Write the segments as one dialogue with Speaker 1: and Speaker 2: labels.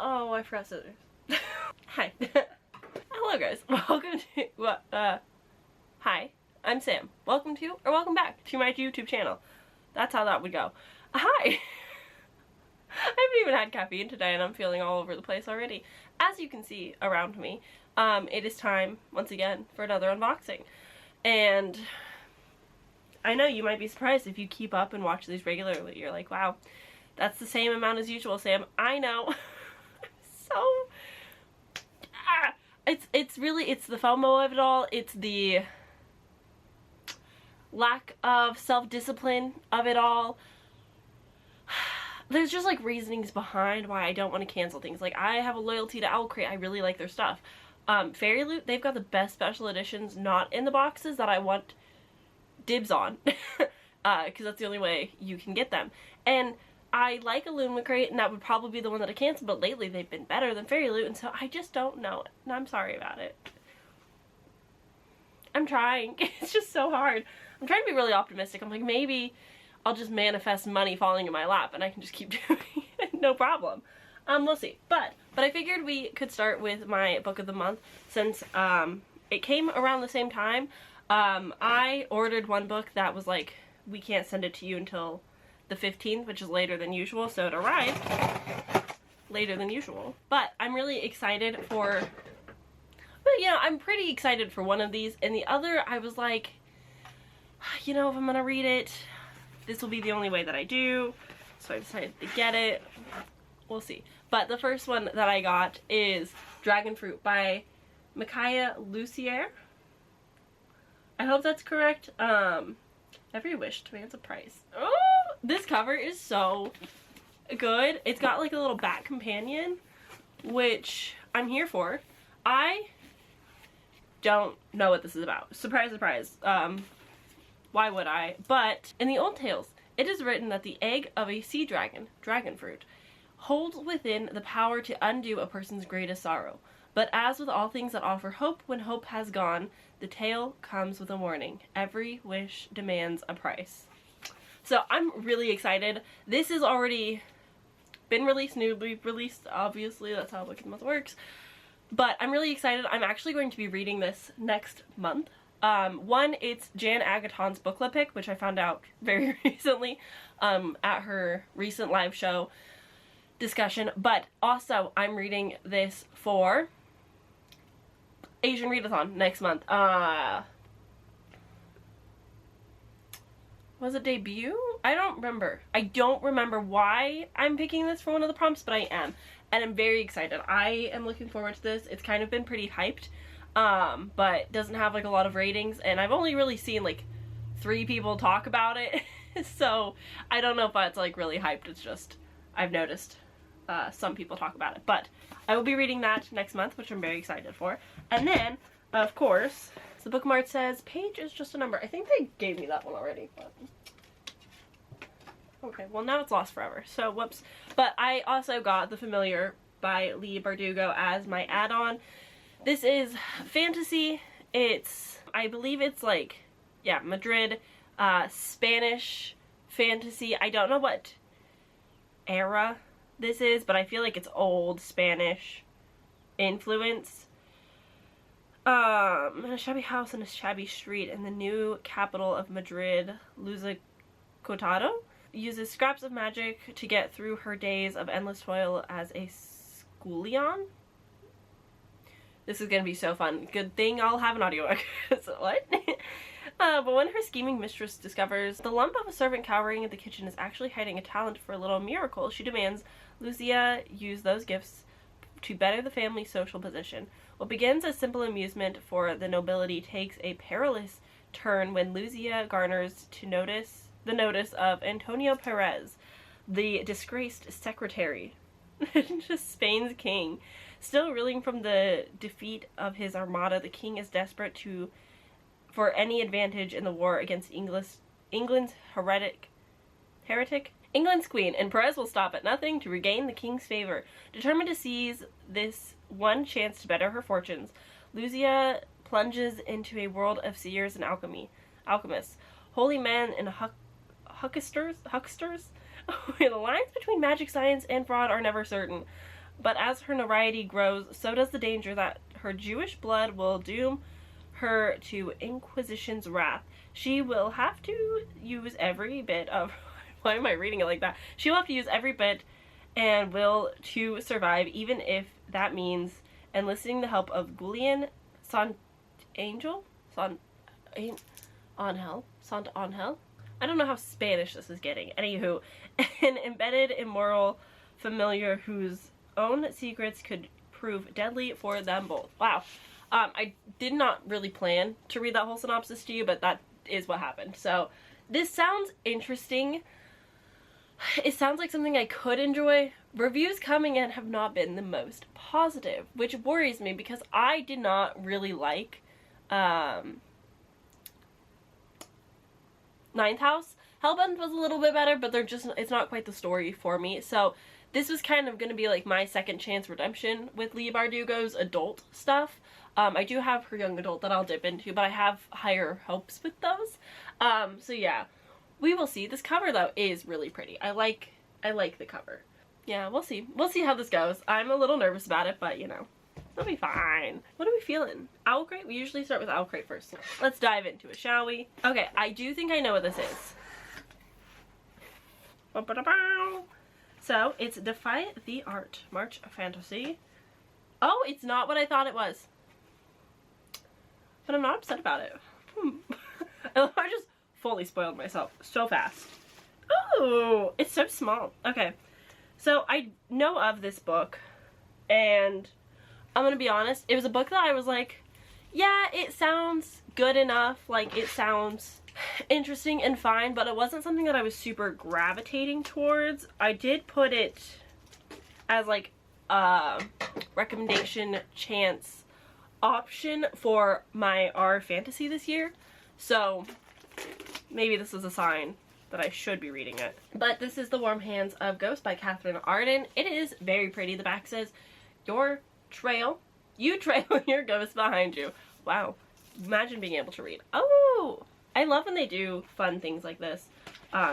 Speaker 1: Oh, I forgot scissors. Hi. Hello guys, welcome to, hi, I'm Sam. Welcome to, or welcome back to my YouTube channel. That's how that would go. Hi! I haven't even had caffeine today and I'm feeling all over the place already. As you can see around me, it is time, once again, for another unboxing. And I know you might be surprised if you keep up and watch these regularly. You're like, wow, that's the same amount as usual, Sam. I know. So... It's the FOMO of it all. It's the lack of self-discipline of it all. There's just like reasonings behind why I don't want to cancel things. Like, I have a loyalty to Owlcrate. I really like their stuff. Fairyloot, they've got the best special editions not in the boxes that I want dibs on. Because that's the only way you can get them. And I like illumicrate, and that would probably be the one that I cancel, but lately they've been better than fairyloot, and so I just don't know, and I'm sorry about it. I'm trying. It's just so hard. I'm trying to be really optimistic. I'm like, maybe I'll just manifest money falling in my lap and I can just keep doing it. No problem. We'll see. But I figured we could start with my book of the month since it came around the same time. I ordered one book that was like, we can't send it to you until the 15th, which is later than usual, so it arrived later than usual. But I'm really excited for, but you know, I'm pretty excited for one of these, and the other I was like, you know, if I'm gonna read it, this will be the only way that I do, so I decided to get it. We'll see. But the first one that I got is Dragon Fruit by Micaiah Lucier. I hope that's correct. Every wish demands a price. Oh, this cover is so good. It's got like a little bat companion, which I'm here for. I don't know what this is about. Surprise, surprise. Why would I? But in the old tales, it is written that the egg of a sea dragon, dragon fruit, holds within the power to undo a person's greatest sorrow. But as with all things that offer hope, when hope has gone, the tale comes with a warning. Every wish demands a price. So I'm really excited. This has already been released, newly released, obviously. That's how Book of the Month works. But I'm really excited. I'm actually going to be reading this next month. One, it's Jan Agaton's book club pick, which I found out very recently at her recent live show discussion. But also, I'm reading this for Asian Readathon next month. Was it debut? I don't remember. I don't remember why I'm picking this for one of the prompts, but I am. And I'm very excited. I am looking forward to this. It's kind of been pretty hyped, but doesn't have like a lot of ratings, and I've only really seen like 3 people talk about it. So I don't know if it's like really hyped. It's just, I've noticed some people talk about it. But I will be reading that next month, which I'm very excited for. And then, of course, the bookmark says, page is just a number. I think they gave me that one already. But... okay, well now it's lost forever, so whoops. But I also got The Familiar by Lee Bardugo as my add-on. This is fantasy. It's, I believe it's like, yeah, Madrid, Spanish fantasy. I don't know what era this is, but I feel like it's old Spanish influence. In a shabby house in a shabby street in the new capital of Madrid, Luza Cotado uses scraps of magic to get through her days of endless toil as a scullion. This is gonna be so fun. Good thing I'll have an audiobook. So what? But when her scheming mistress discovers the lump of a servant cowering in the kitchen is actually hiding a talent for a little miracle, she demands Lucia use those gifts to better the family's social position. What begins as simple amusement for the nobility takes a perilous turn when Lucia garners the notice of Antonio Perez, the disgraced secretary to Spain's king. Still reeling from the defeat of his armada, the king is desperate for any advantage in the war against England's heretic, England's queen, and Perez will stop at nothing to regain the king's favor. Determined to seize this one chance to better her fortunes, Lucia plunges into a world of seers and alchemists, holy men and hucksters. The lines between magic, science, and fraud are never certain. but as her notoriety grows, so does the danger that her Jewish blood will doom her to Inquisition's wrath. She will have to use every bit of... Why am I reading it like that? She will have to use every bit and will to survive, even if that means enlisting the help of Julian Angel? Angel? I don't know how Spanish this is getting. Anywho, an embedded immoral familiar whose own secrets could prove deadly for them both. Wow. I did not really plan to read that whole synopsis to you, but that is what happened. So this sounds interesting. It sounds like something I could enjoy. Reviews coming in have not been the most positive, which worries me because I did not really like Ninth House. Hellbent was a little bit better, but it's not quite the story for me. So this was kind of going to be like my second chance redemption with Leigh Bardugo's adult stuff. I do have her young adult that I'll dip into, but I have higher hopes with those. So yeah, we will see. This cover though is really pretty. I like the cover. Yeah, we'll see. We'll see how this goes. I'm a little nervous about it, but you know, it'll be fine. What are we feeling? Owlcrate? We usually start with Owlcrate first. Let's dive into it, shall we? Okay, I do think I know what this is. So, it's Defy the Art, March Fantasy. Oh, it's not what I thought it was. But I'm not upset about it. I just fully spoiled myself so fast. Oh, it's so small. Okay, so I know of this book, and I'm gonna be honest, it was a book that I was like, yeah, it sounds good enough, like it sounds interesting and fine, but it wasn't something that I was super gravitating towards. I did put it as like a recommendation chance option for my R fantasy this year, so maybe this is a sign that I should be reading it. But this is The Warm Hands of Ghost by Catherine Arden. It is very pretty. The back says, you trail your ghost behind you. Wow, imagine being able to read. Oh, I love when they do fun things like this.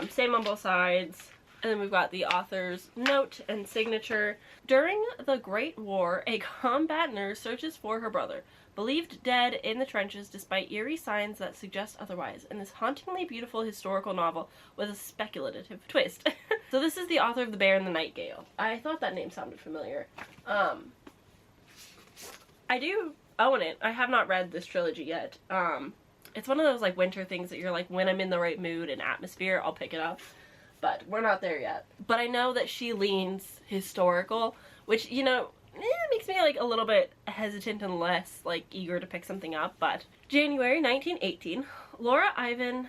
Speaker 1: Same on both sides. And then we've got the author's note and signature. During the Great War, a combat nurse searches for her brother, believed dead in the trenches despite eerie signs that suggest otherwise, in this hauntingly beautiful historical novel with a speculative twist. So this is the author of The Bear and the Nightingale. I thought that name sounded familiar. I do own it. I have not read this trilogy yet. It's one of those like winter things that you're like, when I'm in the right mood and atmosphere, I'll pick it up. But we're not there yet. But I know that she leans historical, which, you know, makes me like a little bit hesitant and less like eager to pick something up. But January 1918, Laura Ivan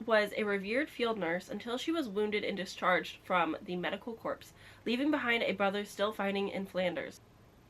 Speaker 1: was a revered field nurse until she was wounded and discharged from the medical corps, leaving behind a brother still fighting in Flanders.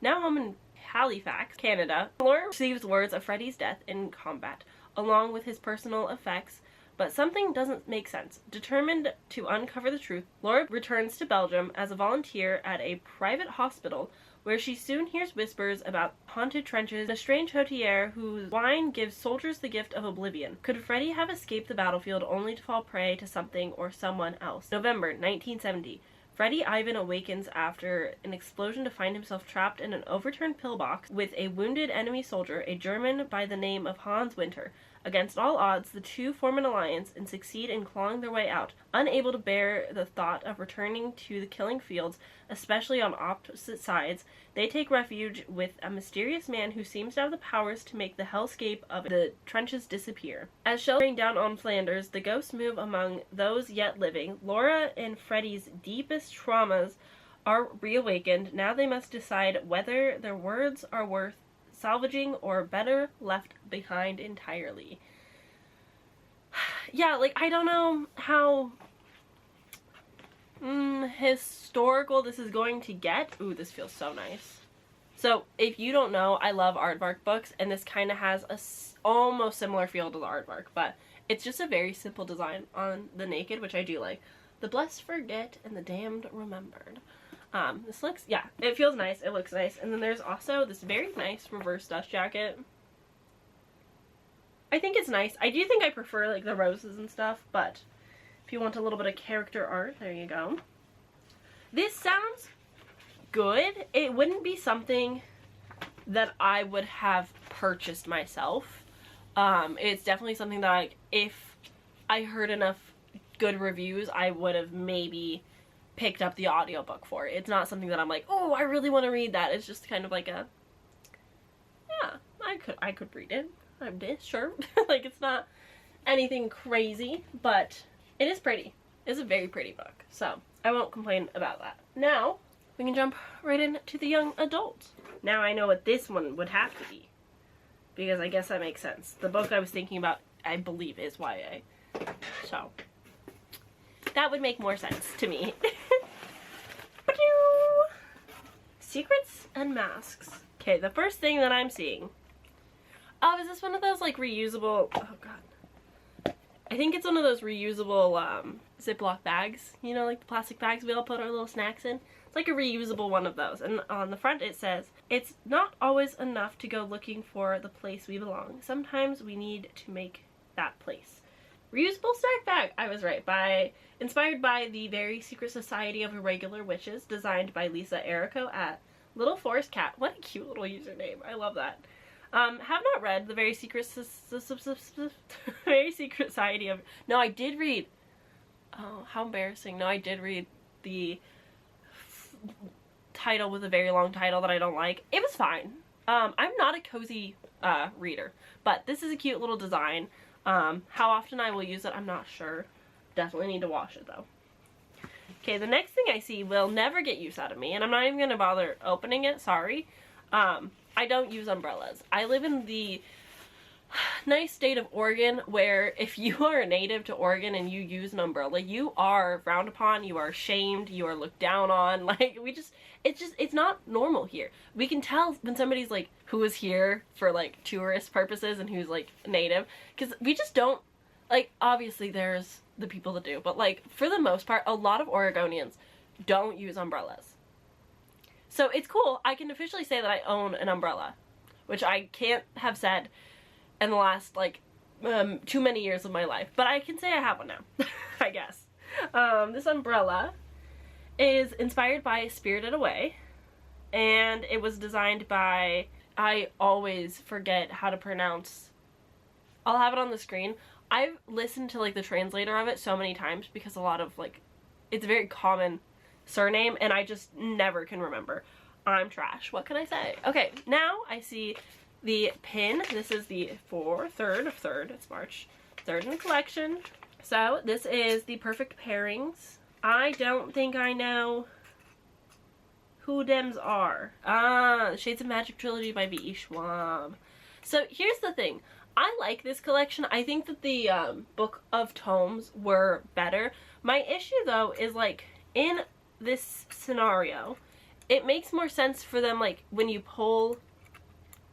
Speaker 1: Now home in Halifax, Canada, Laura receives words of Freddie's death in combat, along with his personal effects. But something doesn't make sense. Determined to uncover the truth, Laura returns to Belgium as a volunteer at a private hospital, where she soon hears whispers about haunted trenches, a strange hôtelier whose wine gives soldiers the gift of oblivion. Could Freddie have escaped the battlefield only to fall prey to something or someone else? November 1970. Freddie Ivan awakens after an explosion to find himself trapped in an overturned pillbox with a wounded enemy soldier, a German by the name of Hans Winter. Against all odds, the two form an alliance and succeed in clawing their way out. Unable to bear the thought of returning to the killing fields, especially on opposite sides, they take refuge with a mysterious man who seems to have the powers to make the hellscape of the trenches disappear. As shells rain down on Flanders, the ghosts move among those yet living. Laura and Freddie's deepest traumas are reawakened. Now they must decide whether their words are worth salvaging or better left behind entirely. Yeah, like, I don't know how historical this is going to get. Ooh, this feels so nice. So, if you don't know, I love aardvark books, and this kind of has a almost similar feel to the aardvark, but it's just a very simple design on the naked, which I do like. The blessed forget and the damned remembered. This looks, yeah, it feels nice, it looks nice. And then there's also this very nice reverse dust jacket. I think it's nice. I do think I prefer like the roses and stuff, but if you want a little bit of character art, there you go. This sounds good. It wouldn't be something that I would have purchased myself. It's definitely something that, like, if I heard enough good reviews, I would have maybe picked up the audiobook for it. It's not something that I'm like, oh, I really want to read that. It's just kind of like a, yeah, I could read it. I'm sure. Like, it's not anything crazy, but it is pretty. It's a very pretty book, so I won't complain about that. Now, we can jump right into the young adult. Now I know what this one would have to be, because I guess that makes sense. The book I was thinking about, I believe, is YA. So, that would make more sense to me. Secrets and Masks. Okay, the first thing that I'm seeing. Oh, is this one of those, like, reusable... Oh, God. I think it's one of those reusable Ziploc bags. You know, like the plastic bags we all put our little snacks in. It's like a reusable one of those. And on the front it says, "It's not always enough to go looking for the place we belong. Sometimes we need to make that place." Reusable snack bag. I was right. Inspired by the Very Secret Society of Irregular Witches, designed by Lisa Errico at Little Forest Cat. What a cute little username. I love that. Have not read the Very Secret Very Secret Society of... No, I did read... Oh, how embarrassing. No, I did read the title with a very long title that I don't like. It was fine. I'm not a cozy reader, but this is a cute little design. How often I will use it, I'm not sure. Definitely need to wash it, though. Okay, the next thing I see will never get use out of me, and I'm not even going to bother opening it, sorry. I don't use umbrellas. I live in the nice state of Oregon where if you are a native to Oregon and you use an umbrella, you are frowned upon, you are shamed, you are looked down on. Like, it's not normal here. We can tell when somebody's like, who is here for like tourist purposes and who's like native, because we just don't, like, obviously there's the people that do, but like for the most part, a lot of Oregonians don't use umbrellas. So it's cool. I can officially say that I own an umbrella, which I can't have said in the last, like, too many years of my life. But I can say I have one now, I guess. This umbrella is inspired by Spirited Away, and it was designed by... I always forget how to pronounce... I'll have it on the screen. I've listened to, like, the translator of it so many times because a lot of, like... It's a very common surname, and I just never can remember. I'm trash. What can I say? Okay, now I see the pin. This is the third. It's March 3rd in the collection. So this is the perfect pairings. I don't think I know who dems are. Ah, Shades of Magic Trilogy by V.E. Schwab. So here's the thing. I like this collection. I think that the Book of Tomes were better. My issue, though, is, like, in this scenario, it makes more sense for them, like, when you pull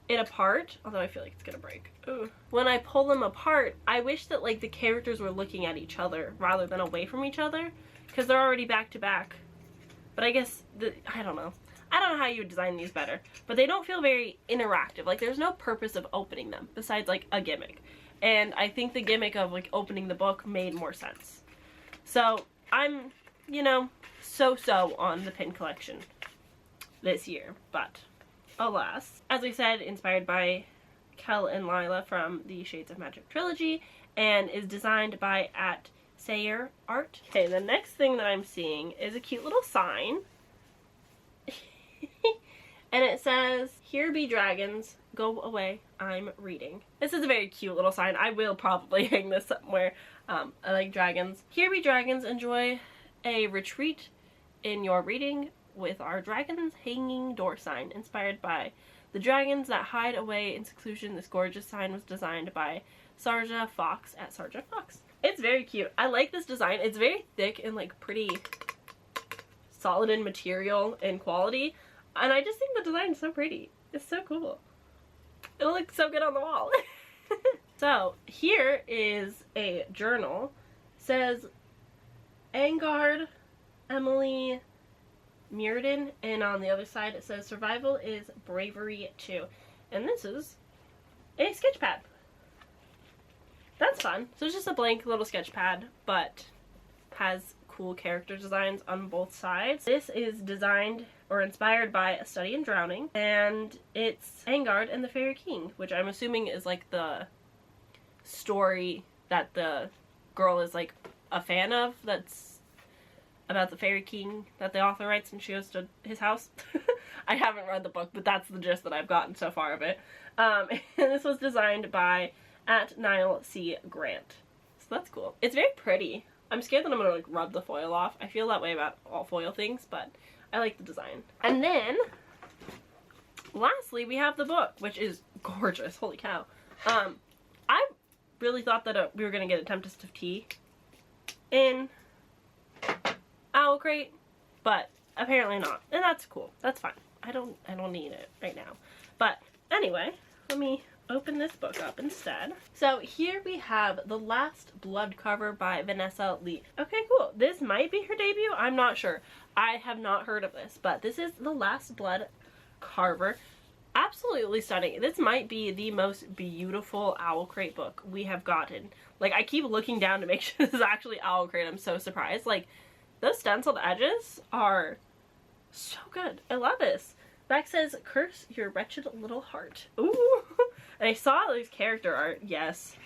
Speaker 1: it apart, although I feel like it's gonna break. Ugh. When I pull them apart, I wish that, like, the characters were looking at each other rather than away from each other, because they're already back to back. But I guess, I don't know. I don't know how you would design these better, but they don't feel very interactive. Like, there's no purpose of opening them besides, like, a gimmick. And I think the gimmick of, like, opening the book made more sense. So, I'm, you know, so-so on the pin collection this year, but alas. As I said, inspired by Kel and Lila from the Shades of Magic trilogy, and is designed by Sayer Art. Okay, the next thing that I'm seeing is a cute little sign. And it says, "Here be dragons, go away, I'm reading." This is a very cute little sign. I will probably hang this somewhere. I like dragons. "Here be dragons, enjoy a retreat in your reading with our dragons hanging door sign." Inspired by the dragons that hide away in seclusion, this gorgeous sign was designed by Sarja Fox at Sarja Fox. It's very cute. I like this design. It's very thick and, like, pretty solid in material and quality. And I just think the design is so pretty. It's so cool. It'll look so good on the wall. So, here is a journal. It says, Angard, Emily, Muirden, and on the other side it says, "Survival is bravery too." And this is a sketch pad. That's fun. So it's just a blank little sketch pad, but has cool character designs on both sides. This is designed or inspired by a study in drowning, and it's Angard and the Fairy King, which I'm assuming is like the story that the girl is like a fan of, that's about the Fairy King that the author writes when she goes to his house. I haven't read the book, but that's the gist that I've gotten so far of it. And this was designed by @Niall C. Grant. So that's cool. It's very pretty. I'm scared that I'm gonna like rub the foil off. I feel that way about all foil things, but I like the design. And then, lastly, we have the book, which is gorgeous. Holy cow. I really thought that we were gonna get a Tempest of Tea in owlcrate, but apparently not. And that's cool. That's fine. I don't need it right now. But anyway, let me open this book up instead. So here we have The Last Blood cover by Vanessa Lee. Okay, cool. This might be her debut. I'm not sure. I have not heard of this, but this is The Last Blood cover. Absolutely stunning. This might be the most beautiful owlcrate book we have gotten. Like, I keep looking down to make sure this is actually owlcrate. I'm so surprised. Like, those stenciled edges are so good. I love this. Back says, "Curse your wretched little heart." Ooh. And I saw there's character art. Yes.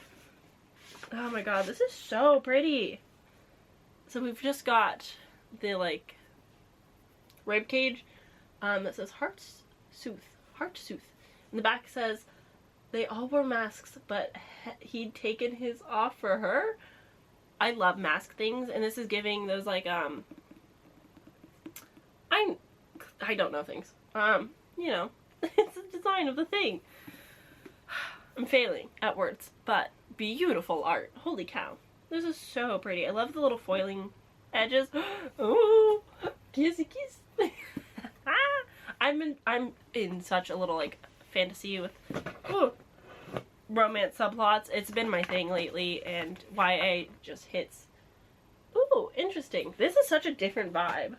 Speaker 1: Oh my god, this is so pretty. So we've just got the, like, rib cage that says Heart Sooth. And the back says, "They all wore masks, but he'd taken his off for her." I love mask things, and this is giving those, like, I don't know things. You know, it's the design of the thing. I'm failing at words, but beautiful art. Holy cow. This is so pretty. I love the little foiling edges. Ooh, kissy kiss. I'm in such a little, like, fantasy with romance subplots. It's been my thing lately, and YA just hits. Ooh, interesting. This is such a different vibe.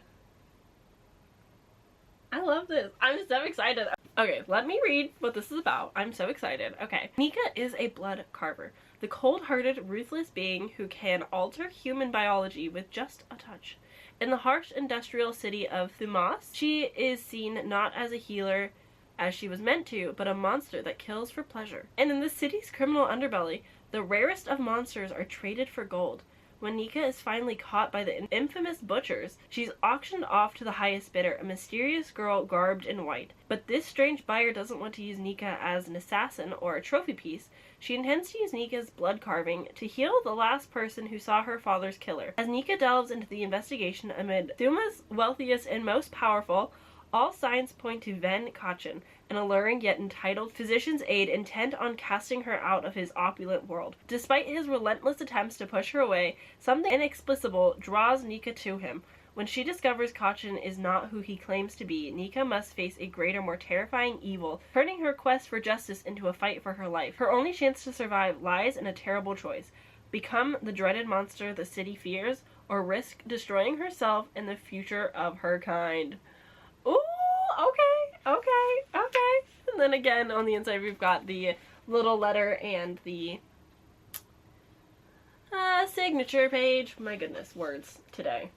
Speaker 1: I love this. I'm so excited. Okay, let me read what this is about. I'm so excited. Okay. Nika is a blood carver, the cold-hearted, ruthless being who can alter human biology with just a touch. In the harsh industrial city of Thumas, she is seen not as a healer as she was meant to, but a monster that kills for pleasure. And in the city's criminal underbelly, the rarest of monsters are traded for gold. When Nika is finally caught by the infamous butchers, she's auctioned off to the highest bidder, a mysterious girl garbed in white. But this strange buyer doesn't want to use Nika as an assassin or a trophy piece. She intends to use Nika's blood carving to heal the last person who saw her father's killer. As Nika delves into the investigation amid Thuma's wealthiest and most powerful, all signs point to Ven Kachin, an alluring yet entitled physician's aide intent on casting her out of his opulent world. Despite his relentless attempts to push her away, something inexplicable draws Nika to him. When she discovers Kachin is not who he claims to be, Nika must face a greater, more terrifying evil, turning her quest for justice into a fight for her life. Her only chance to survive lies in a terrible choice: become the dreaded monster the city fears, or risk destroying herself and the future of her kind. Ooh, okay. And then again, on the inside, we've got the little letter and the signature page. My goodness, words today.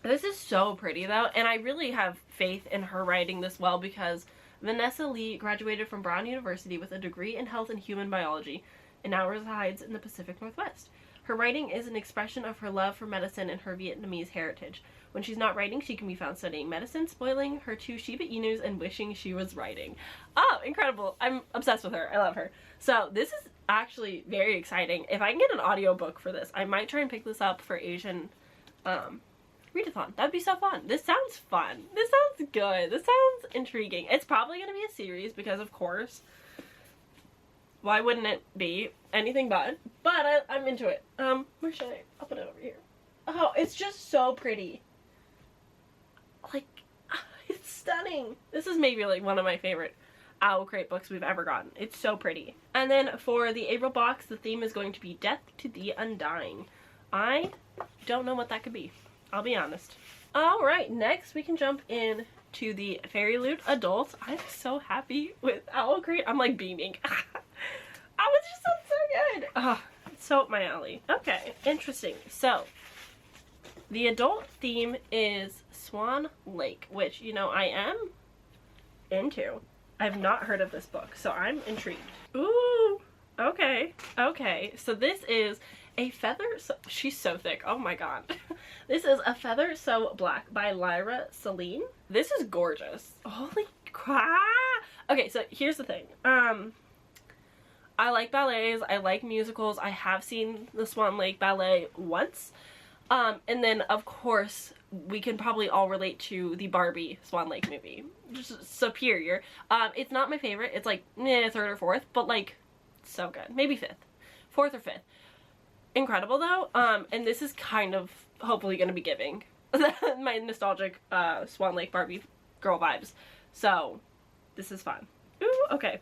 Speaker 1: This is so pretty, though, and I really have faith in her writing this well because Vanessa Lee graduated from Brown University with a degree in health and human biology and now resides in the Pacific Northwest. Her writing is an expression of her love for medicine and her Vietnamese heritage. When she's not writing, she can be found studying medicine, spoiling her 2 Shiba Inus, and wishing she was writing. Oh, incredible. I'm obsessed with her. I love her. So this is actually very exciting. If I can get an audiobook for this, I might try and pick this up for Asian readathon. That'd be so fun. This sounds fun. This sounds good. This sounds intriguing. It's probably going to be a series because, of course, why wouldn't it be anything but I'm into it. Where should I'll put it over here. Oh, it's just so pretty. Like, it's stunning. This is maybe like one of my favorite owlcrate books we've ever gotten. It's so pretty. And then for the April box, the theme is going to be Death to the Undying. I don't know what that could be. I'll be honest. Alright, next we can jump in to the fairyloot adult. I'm so happy with owlcrate. I'm like beaming. Oh, it just sounds so good. Oh, it's so up my alley. Okay, interesting. So, the adult theme is Swan Lake, which, you know, I am into. I've not heard of this book, so I'm intrigued. Ooh, okay. Okay, so this is a feather, she's so thick, oh my god. This is A Feather So Black by Lyra Celine. This is gorgeous. Holy crap. Okay, so here's the thing. I like ballets, I like musicals. I have seen the Swan Lake ballet once. And then, of course, we can probably all relate to the Barbie Swan Lake movie. Just superior. It's not my favorite. It's like, third or fourth, but like, so good. Maybe fifth. Fourth or fifth. Incredible, though. And this is kind of, hopefully, going to be giving my nostalgic Swan Lake Barbie girl vibes. So, this is fun. Ooh, okay.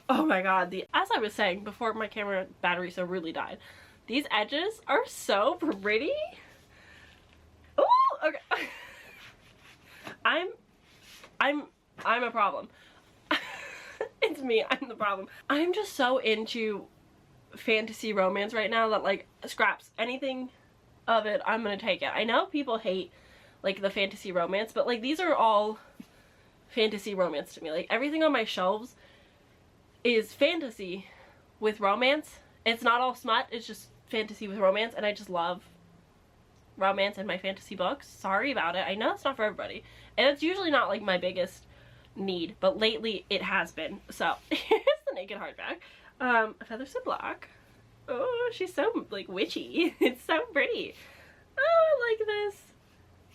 Speaker 1: Oh my god, as I was saying before my camera battery so really died, these edges are so pretty. Ooh, okay. I'm a problem. It's me, I'm the problem. I'm just so into fantasy romance right now that, like, scraps anything of it, I'm gonna take it. I know people hate, like, the fantasy romance, but, like, these are all fantasy romance to me. Like, everything on my shelves is fantasy with romance. It's not all smut, it's just fantasy with romance, and I just love romance in my fantasy books. Sorry about it. I know it's not for everybody, and it's usually not like my biggest need, but lately it has been. So here's the naked hardback. A Feather So Black. Oh, she's so, like, witchy. It's so pretty. Oh, I like this.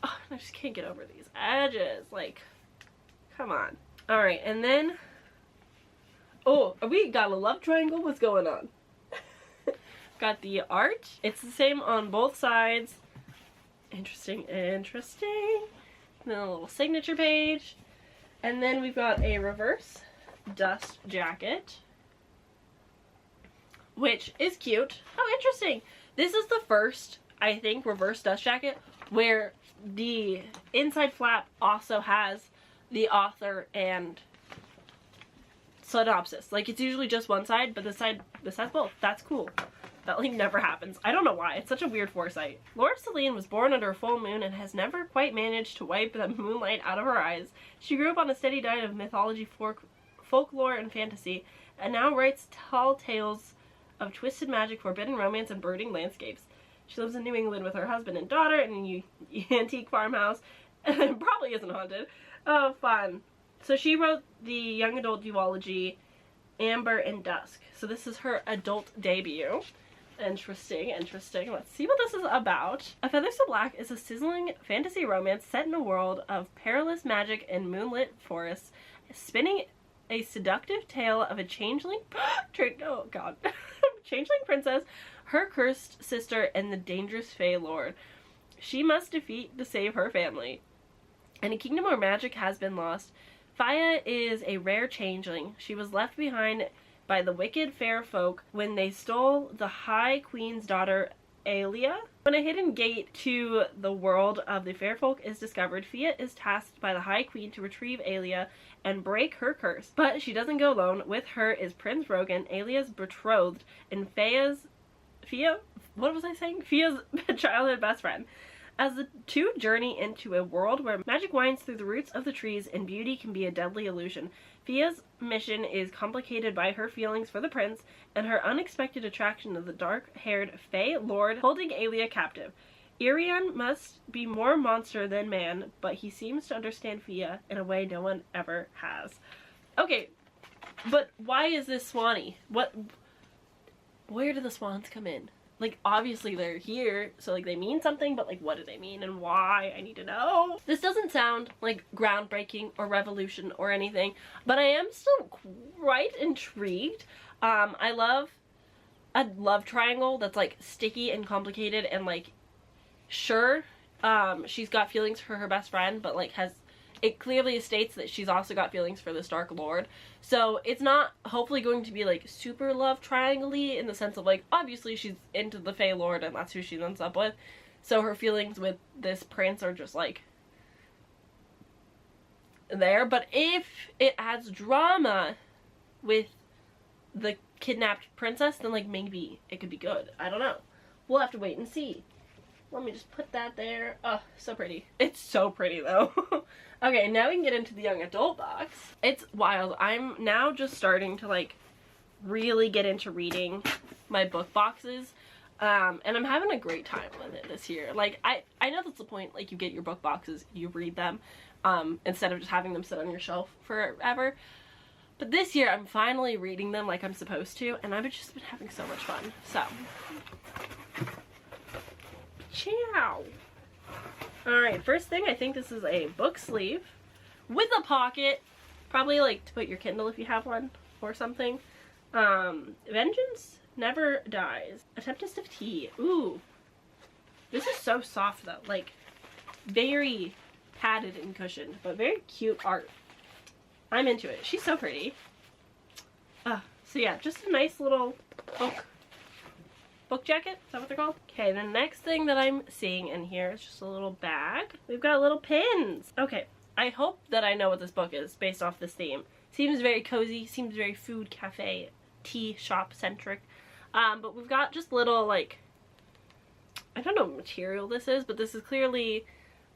Speaker 1: Oh, I just can't get over these edges. Like, come on. Alright, and then, oh, we got a love triangle. What's going on? Got the art. It's the same on both sides. Interesting, interesting. And then a little signature page. And then we've got a reverse dust jacket, which is cute. Oh, interesting. This is the first, I think, reverse dust jacket where the inside flap also has the author and synopsis. Like, it's usually just one side, but this has both. That's cool. That, like, never happens. I don't know why. It's such a weird foresight. Laura Celine was born under a full moon and has never quite managed to wipe the moonlight out of her eyes. She grew up on a steady diet of mythology, folklore, and fantasy, and now writes tall tales of twisted magic, forbidden romance, and brooding landscapes. She lives in New England with her husband and daughter in an antique farmhouse, and probably isn't haunted. Oh, fun. So she wrote the young adult duology, Amber and Dusk. So this is her adult debut. Interesting, interesting. Let's see what this is about. A Feather So Black is a sizzling fantasy romance set in a world of perilous magic and moonlit forests, spinning a seductive tale of a changeling oh god. Changeling princess, her cursed sister, and the dangerous Fae Lord. She must defeat to save her family. In a kingdom where magic has been lost, Faya is a rare changeling. She was left behind by the wicked fair folk when they stole the High Queen's daughter, Aelia. When a hidden gate to the world of the fair folk is discovered, Fia is tasked by the High Queen to retrieve Aelia and break her curse. But she doesn't go alone. With her is Prince Rogan, Aelia's betrothed, and Fia's childhood best friend. As the two journey into a world where magic winds through the roots of the trees and beauty can be a deadly illusion, Fia's mission is complicated by her feelings for the prince and her unexpected attraction to the dark-haired Fae Lord holding Aelia captive. Irion must be more monster than man, but he seems to understand Fia in a way no one ever has. Okay, but why is this Swanee? Where do the swans come in? Like, obviously they're here, so, like, they mean something, but, like, what do they mean and why? I need to know. This doesn't sound, like, groundbreaking or revolution or anything, but I am still quite intrigued. I love a love triangle that's, like, sticky and complicated and, like, sure, she's got feelings for her best friend, but, like, it clearly states that she's also got feelings for this Dark Lord. So it's not hopefully going to be, like, super love triangle-y in the sense of, like, obviously she's into the Fae Lord and that's who she ends up with. So her feelings with this prince are just, like, there. But if it adds drama with the kidnapped princess, then, like, maybe it could be good. I don't know. We'll have to wait and see. Let me just put that there. Oh, so pretty. It's so pretty though. Okay, now we can get into the young adult box. It's wild. I'm now just starting to like really get into reading my book boxes. And I'm having a great time with it this year. Like, I know that's the point, like, you get your book boxes, you read them, instead of just having them sit on your shelf forever. But this year, I'm finally reading them like I'm supposed to, and I've just been having so much fun. So, ciao! Alright, first thing, I think this is a book sleeve with a pocket. Probably, like, to put your Kindle if you have one, or something. Vengeance Never Dies. A Tempest of Tea. Ooh. This is so soft though. Like, very padded and cushioned, but very cute art. I'm into it. She's so pretty. So yeah, just a nice little book jacket. Is that what they're called? Okay, the next thing that I'm seeing in here is just a little bag. We've got little pins. Okay, I hope that I know what this book is based off this theme. Seems very cozy, seems very food cafe, tea shop centric. But we've got just little, like, I don't know what material this is, but this is clearly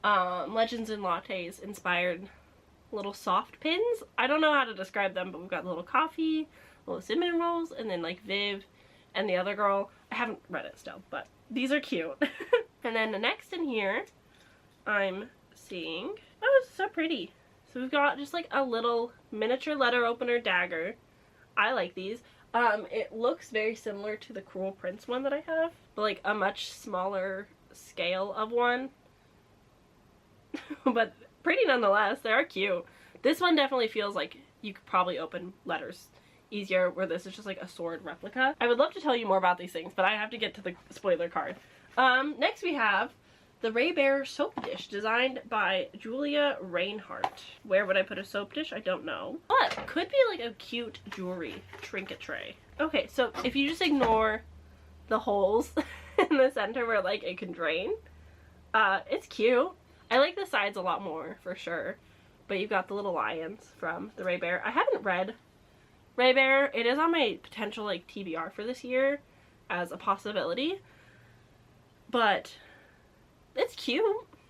Speaker 1: Legends and Lattes inspired little soft pins. I don't know how to describe them, but we've got little coffee, little cinnamon rolls, and then like Viv and the other girl. I haven't read it still, but these are cute. And then the next in here, I'm seeing, oh, it's so pretty. So we've got just like a little miniature letter opener dagger. I like these. It looks very similar to the Cruel Prince one that I have, but like a much smaller scale of one. But pretty nonetheless. They are cute. This one definitely feels like you could probably open letters easier, where this is just like a sword replica. I would love to tell you more about these things, but I have to get to the spoiler card. Next we have the Ray Bear soap dish, designed by Julia Reinhardt. Where would I put a soap dish? I don't know. But could be like a cute jewelry trinket tray. Okay, so if you just ignore the holes in the center where like it can drain, it's cute. I like the sides a lot more for sure. But you've got the little lions from the Ray Bear. I haven't read Ray Bear. It is on my potential like TBR for this year as a possibility. But it's cute.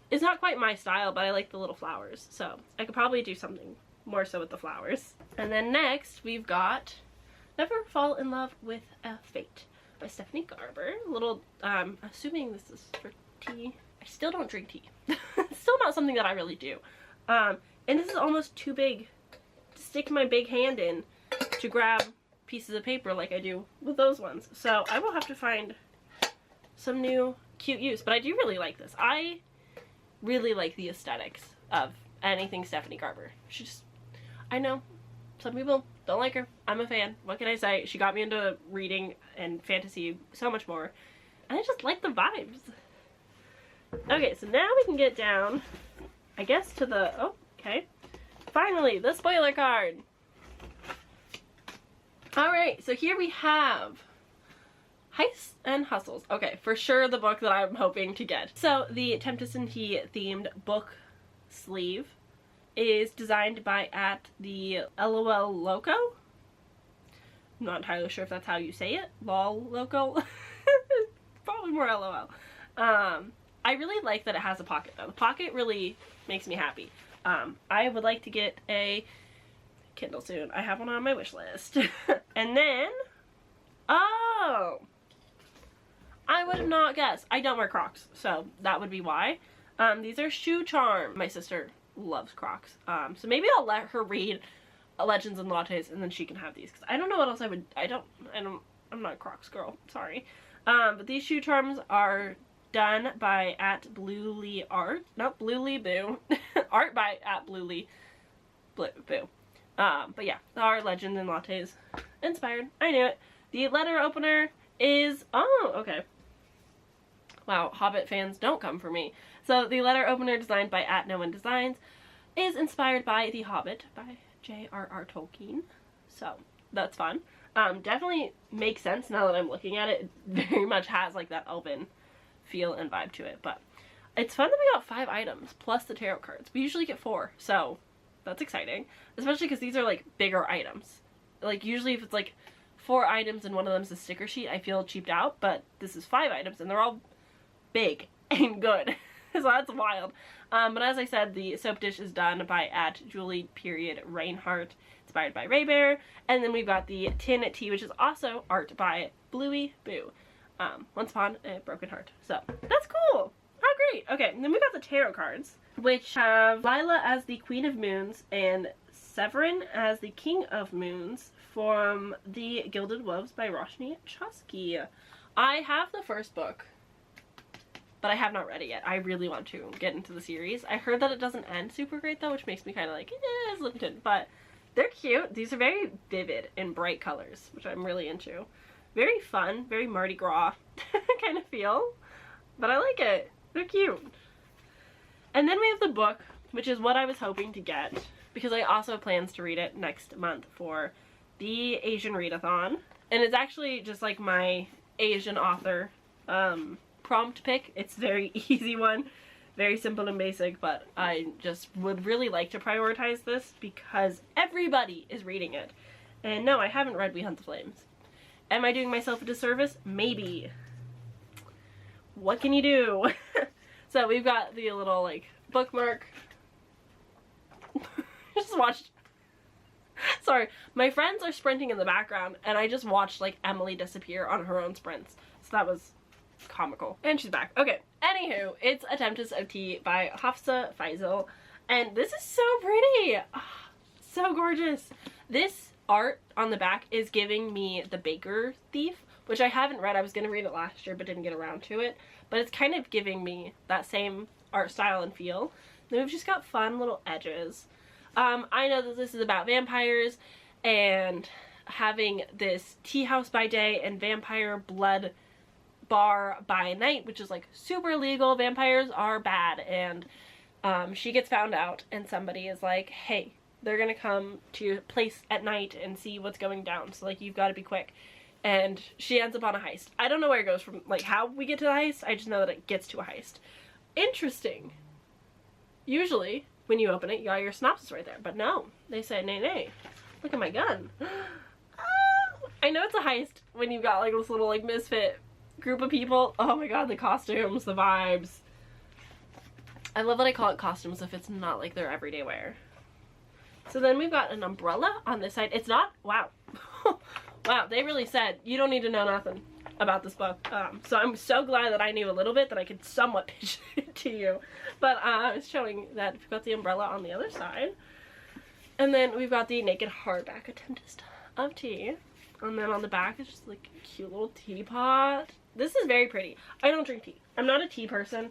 Speaker 1: It's not quite my style, but I like the little flowers. So I could probably do something more so with the flowers. And then next we've got Never Fall in Love with a Fate by Stephanie Garber. A little, assuming this is for tea. I still don't drink tea. It's still not something that I really do. And this is almost too big to stick my big hand in to grab pieces of paper like I do with those ones. So I will have to find some new cute use, but I do really like this. I really like the aesthetics of anything Stephanie Garber. She just, I know some people don't like her. I'm a fan. What can I say? She got me into reading and fantasy so much more, and I just like the vibes. Okay, so now we can get down, I guess, to the, oh, okay, finally, the spoiler card. Alright, so here we have Heists and Hustles. Okay, for sure the book that I'm hoping to get. So the Tempest and Tea themed book sleeve is designed by the LOL Loco. I'm not entirely sure if that's how you say it. LOL Loco. Probably more LOL. I really like that it has a pocket though. The pocket really makes me happy. I would like to get a Kindle soon. I have one on my wish list. And then, oh, I would have not guessed. I don't wear Crocs, so that would be why. These are Shoe Charm. My sister loves Crocs, so maybe I'll let her read Legends and Lattes, and then she can have these. Cause I don't know what else I would. I'm not a Crocs girl. Sorry. But these Shoe Charms are done by @Bluely Art, not Bluely Boo. Art by @Bluely Boo. But yeah, our Legends and Lattes inspired. I knew it. The letter opener is, oh, okay. Wow, Hobbit fans, don't come for me. So the letter opener, designed by @NoOneDesigns, is inspired by The Hobbit by J.R.R. Tolkien. So that's fun. Definitely makes sense now that I'm looking at it. It very much has like that elven feel and vibe to it. But it's fun that we got 5 items plus the tarot cards. We usually get 4, so that's exciting. Especially because these are like bigger items. Like usually if it's like 4 items and one of them's a sticker sheet, I feel cheaped out. But this is 5 items and they're all big. ain't good. So that's wild. But as I said, the soap dish is done by @Julie_Reinhardt, inspired by Ray Bear. And then we've got the tin tea, which is also art by Bluey Boo. Once Upon a Broken Heart. So that's cool. Oh, great. Okay, and then we got the tarot cards, which have Lila as the Queen of Moons and Severin as the King of Moons from the Gilded Wolves by Roshni Chosky. I have the first book, but I have not read it yet. I really want to get into the series. I heard that it doesn't end super great though, which makes me kind of like, it's limited, but they're cute. These are very vivid and bright colors, which I'm really into. Very fun, very Mardi Gras kind of feel, but I like it. They're cute. And then we have the book, which is what I was hoping to get, because I also have plans to read it next month for the Asian Readathon. And it's actually just like my Asian author prompt pick. It's a very easy one, very simple and basic, but I just would really like to prioritize this because everybody is reading it. And no, I haven't read We Hunt the Flames. Am I doing myself a disservice? Maybe. What can you do? So we've got the little like bookmark. Just watched. Sorry, my friends are sprinting in the background and I just watched like Emily disappear on her own sprints. So that was comical. And she's back. Okay. Anywho, it's A Tempest of Tea by Hafsa Faisal. And this is so pretty. Oh, so gorgeous. This art on the back is giving me The Baker Thief, which I haven't read. I was going to read it last year but didn't get around to it. But it's kind of giving me that same art style and feel. Then we've just got fun little edges. I know that this is about vampires and having this tea house by day and vampire blood bar by night, which is like super illegal. Vampires are bad, and she gets found out and somebody is like, hey, they're gonna come to your place at night and see what's going down, so like you've got to be quick. And she ends up on a heist. I don't know where it goes from, like how we get to the heist. I just know that it gets to a heist. Interesting. Usually when you open it you got your synopsis right there, but no, they say nay nay. Look at my gun. I know it's a heist when you've got like this little like misfit group of people. Oh my god, the costumes, the vibes. I love that I call it costumes if it's not like their everyday wear. So then we've got an umbrella on this side. It's not, wow. Wow, they really said you don't need to know nothing about this book. So I'm so glad that I knew a little bit that I could somewhat pitch it to you. But I was showing that we've got the umbrella on the other side. And then we've got the naked hardback A Tempest of Tea. And then on the back is just like a cute little teapot. This is very pretty. I don't drink tea. I'm not a tea person.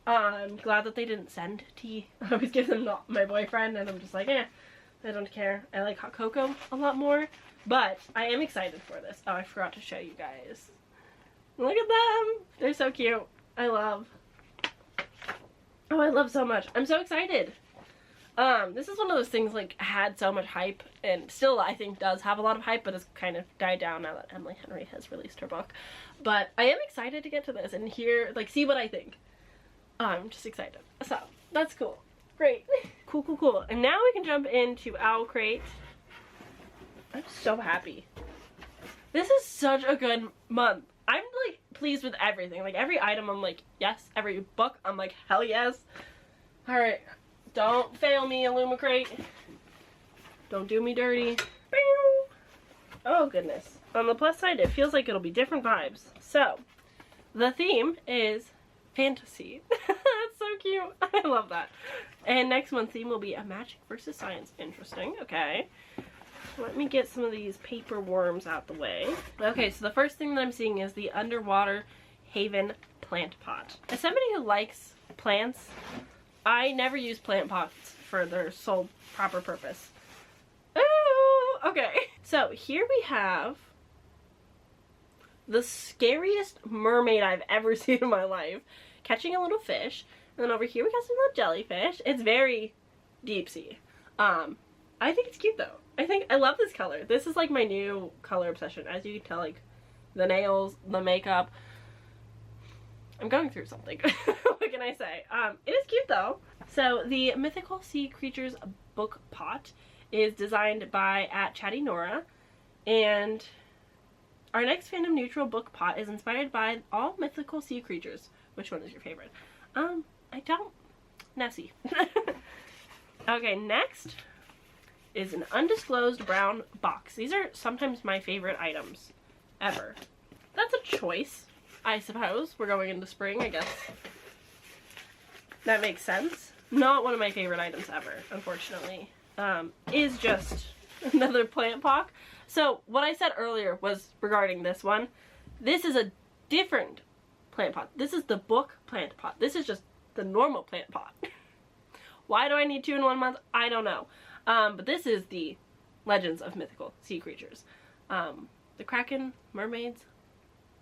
Speaker 1: I'm glad that they didn't send tea. I always give them my boyfriend and I'm just like, eh, I don't care. I like hot cocoa a lot more. But I am excited for this. Oh, I forgot to show you guys. Look at them. They're so cute. I love. Oh, I love so much. I'm so excited. This is one of those things like had so much hype and still I think does have a lot of hype, but it's kind of died down now that Emily Henry has released her book. But I am excited to get to this and hear, like, see what I think. I'm just excited. So, that's cool. Great. Cool, cool, cool. And now we can jump into owlcrate. I'm so happy. This is such a good month. I'm like pleased with everything. Like every item I'm like, yes. Every book I'm like, hell yes. Alright. Don't fail me, illumicrate. Don't do me dirty. Oh goodness. On the plus side, it feels like it'll be different vibes. So, the theme is fantasy. That's so cute. I love that. And next month's theme will be a magic versus science. Interesting. Okay. Let me get some of these paper worms out the way. Okay, so the first thing that I'm seeing is the Underwater Haven plant pot. As somebody who likes plants, I never use plant pots for their sole proper purpose. Ooh, okay. So here we have the scariest mermaid I've ever seen in my life, catching a little fish. And then over here we got some little jellyfish. It's very deep sea. I think it's cute though. I love this color. This is like my new color obsession. As you can tell, like the nails, the makeup. I'm going through something. What can I say? It is cute though. So the Mythical Sea Creatures book pot is designed by @ChattyNora, and our next fandom neutral book pot is inspired by all mythical sea creatures which one is your favorite? I don't. Nessie. Okay, next is an undisclosed brown box. These are sometimes my favorite items ever. That's a choice, I suppose. We're going into spring, I guess. That makes sense. Not one of my favorite items ever, unfortunately. Is just another plant pot. So what I said earlier was regarding this one. This is a different plant pot. This is the book plant pot. This is just the normal plant pot. Why do I need 2 in 1 month? I don't know. But this is the Legends of Mythical Sea Creatures. The Kraken, Mermaids,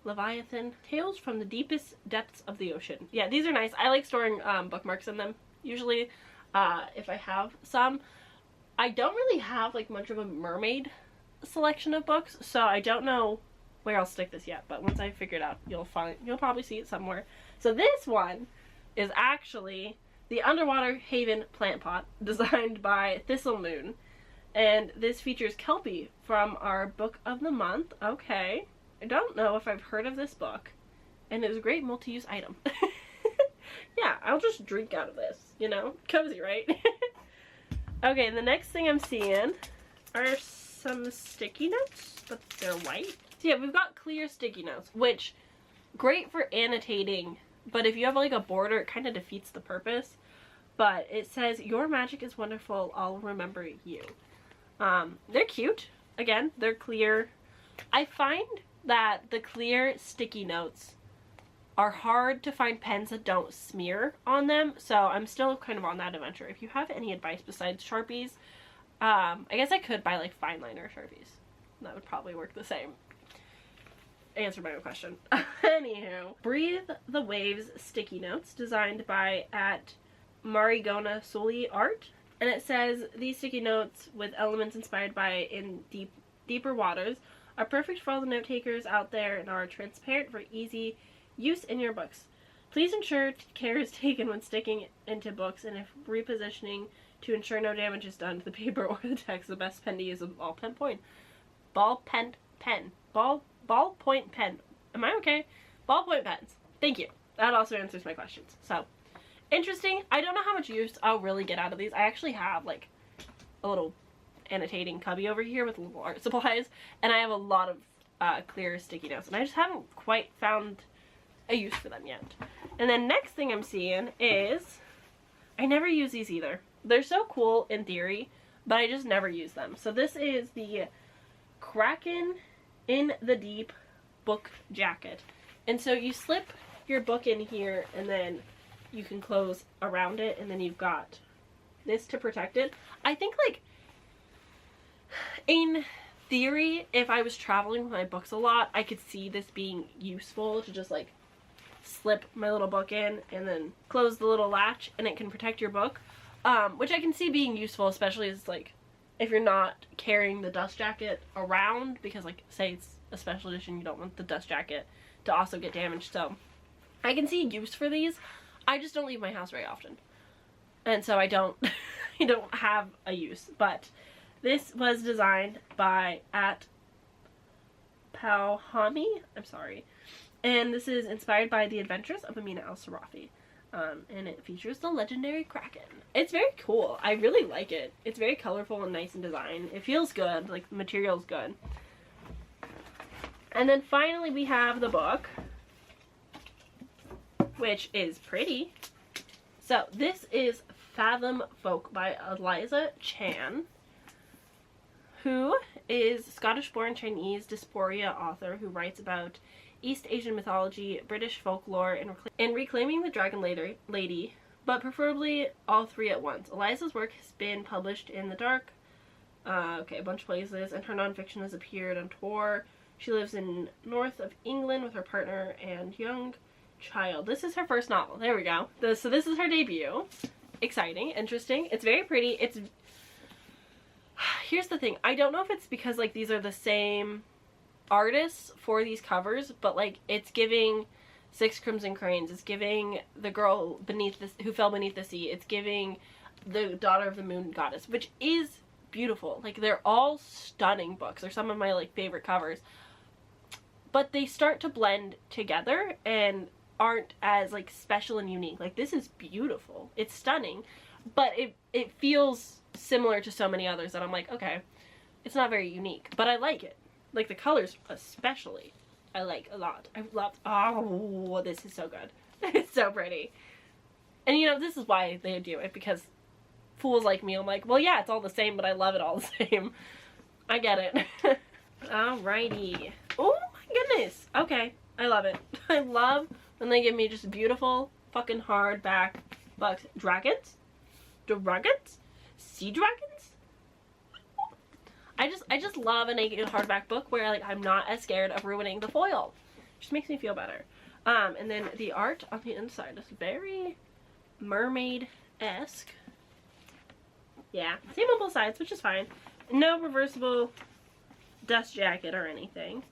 Speaker 1: Leviathan, Tales from the Deepest Depths of the Ocean. Yeah, these are nice. I like storing bookmarks in them, usually, if I have some. I don't really have like much of a mermaid selection of books, so I don't know where I'll stick this yet, but once I figure it out, you'll probably see it somewhere. So this one is actually the Underwater Haven Plant Pot, designed by Thistle Moon. And this features Kelpie from our book of the month. Okay. I don't know if I've heard of this book. And it was a great multi-use item. Yeah, I'll just drink out of this, you know? Cozy, right? Okay, the next thing I'm seeing are some sticky notes, but they're white. So yeah, we've got clear sticky notes, which, great for annotating, but if you have like a border, it kind of defeats the purpose. But it says, "Your magic is wonderful, I'll remember you." They're cute. Again, they're clear. I find that the clear sticky notes are hard to find pens that don't smear on them, so I'm still kind of on that adventure. If you have any advice besides Sharpies, I guess I could buy like fine liner Sharpies. That would probably work the same. Answer my own question. Anywho, Breathe the Waves sticky notes, designed by Marigona Soli Art. And it says, "These sticky notes, with elements inspired by in deeper waters, are perfect for all the note takers out there and are transparent for easy use in your books. Please ensure care is taken when sticking into books, and if repositioning, to ensure no damage is done to the paper or the text. The best pen to use is a ballpoint pen. Am I okay? Ballpoint pens. Thank you. That also answers my questions. So, interesting. I don't know how much use I'll really get out of these. I actually have like a little annotating cubby over here with little art supplies, and I have a lot of clear sticky notes, and I just haven't quite found a use for them yet. And then next thing I'm seeing is, I never use these either. They're so cool in theory, but I just never use them. So this is the Kraken in the Deep book jacket. And so you slip your book in here, and then you can close around it, and then you've got this to protect it. I think, like, in theory, if I was traveling with my books a lot, I could see this being useful to just, like, slip my little book in and then close the little latch, and it can protect your book. Which I can see being useful, especially as, like, if you're not carrying the dust jacket around, because, like, say it's a special edition, you don't want the dust jacket to also get damaged. So I can see use for these. I just don't leave my house very often, and so I don't I don't have a use. But this was designed by Pauhami, I'm sorry, and this is inspired by the adventures of Amina al-Sarafi. And it features the legendary Kraken. It's very cool. I really like it. It's very colorful and nice in design. It feels good. Like, the material's good. And then finally we have the book, which is pretty. So this is Fathom Folk by Eliza Chan, who is Scottish-born Chinese dysphoria author who writes about East Asian mythology, British folklore, and reclaiming the Dragon Lady, but preferably all three at once. Eliza's work has been published in the dark, a bunch of places, and her nonfiction has appeared on tour. She lives in north of England with her partner and young child. This is her first novel. There we go. So this is her debut. Exciting, interesting. It's very pretty. Here's the thing. I don't know if it's because, like, these are the same artists for these covers, but, like, it's giving Six Crimson Cranes, it's giving The Girl Who Fell Beneath the Sea, it's giving The Daughter of the Moon Goddess, which is beautiful. Like, they're all stunning books. They're some of my, like, favorite covers, but they start to blend together, and aren't as like special and unique. Like this is beautiful. It's stunning, but it feels similar to so many others that I'm like, okay, it's not very unique, but I like it. Like the colors especially, I like a lot. I love, oh, this is so good. It's so pretty. And you know, this is why they do it, because fools like me, I'm like, well yeah, it's all the same, but I love it all the same. I get it. Alrighty. Oh my goodness. Okay, I love it. I love when they give me just beautiful fucking hardback books. Dragons? Dragons? Sea dragons? I just love a naked hardback book where like I'm not as scared of ruining the foil. It just makes me feel better. And then the art on the inside is very mermaid-esque. Yeah, same on both sides, which is fine. No reversible dust jacket or anything.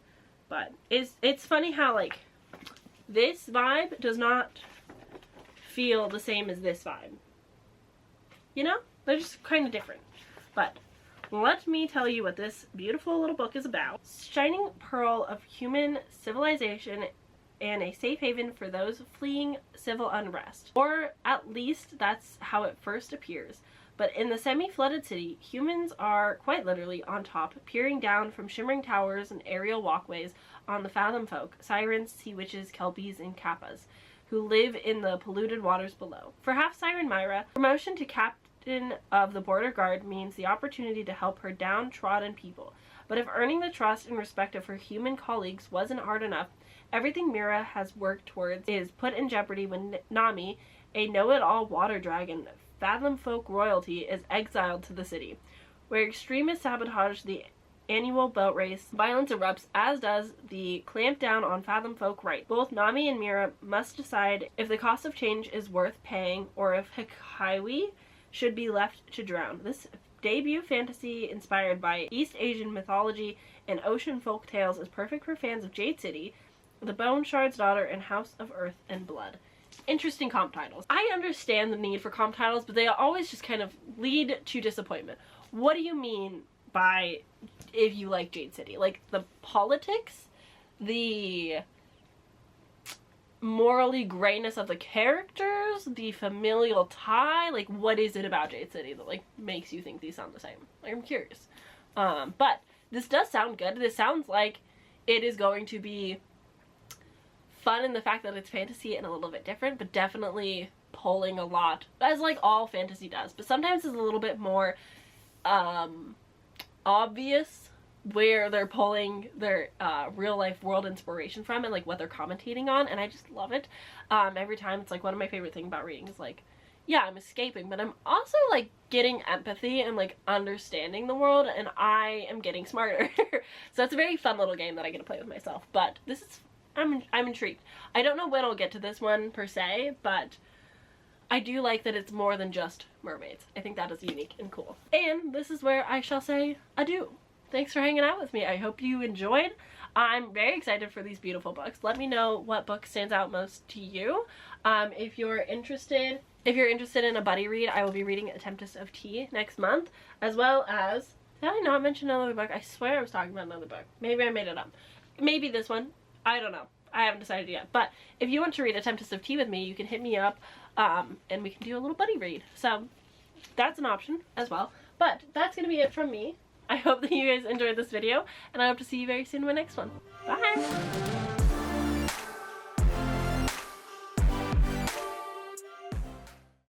Speaker 1: But it's funny how like this vibe does not feel the same as this vibe. You know? They're just kind of different. But let me tell you what this beautiful little book is about. Shining pearl of human civilization and a safe haven for those fleeing civil unrest. Or at least that's how it first appears. But in the semi-flooded city, humans are quite literally on top, peering down from shimmering towers and aerial walkways on the fathom folk, sirens, sea witches, kelpies, and kappas, who live in the polluted waters below. For half-siren Myra, promotion to captain of the border guard means the opportunity to help her downtrodden people. But if earning the trust and respect of her human colleagues wasn't hard enough, everything Mira has worked towards is put in jeopardy when Nami, a know-it-all water dragon, Fathom folk royalty, is exiled to the city, where extremists sabotage the annual boat race. Violence erupts, as does the clampdown on Fathom folk rights. Both Nami and Mira must decide if the cost of change is worth paying, or if Hikaiwi should be left to drown. This debut fantasy inspired by East Asian mythology and ocean folk tales is perfect for fans of Jade City, The Bone Shard's Daughter, and House of Earth and Blood. Interesting comp titles. I understand the need for comp titles, but they always just kind of lead to disappointment. What do you mean by if you like Jade City? Like the politics? The morally grayness of the characters? The familial tie? Like what is it about Jade City that like makes you think these sound the same? Like, I'm curious. But this does sound good. This sounds like it is going to be fun in the fact that it's fantasy and a little bit different, but definitely pulling a lot, as like all fantasy does, but sometimes it's a little bit more obvious where they're pulling their real life world inspiration from and like what they're commentating on, and I just love it. Every time it's like one of my favorite things about reading is like, yeah, I'm escaping, but I'm also like getting empathy and like understanding the world, and I am getting smarter. So it's a very fun little game that I get to play with myself, but this is I'm intrigued. I don't know when I'll get to this one per se, but I do like that it's more than just mermaids. I think that is unique and cool. And this is where I shall say adieu. Thanks for hanging out with me. I hope you enjoyed. I'm very excited for these beautiful books. Let me know what book stands out most to you. If you're interested in a buddy read, I will be reading A Tempest of Tea next month, as well as, did I not mention another book? I swear I was talking about another book. Maybe I made it up. Maybe this one. I don't know. I haven't decided yet. But if you want to read A Tempest of Tea with me, you can hit me up and we can do a little buddy read. So that's an option as well. But that's going to be it from me. I hope that you guys enjoyed this video, and I hope to see you very soon in my next one. Bye!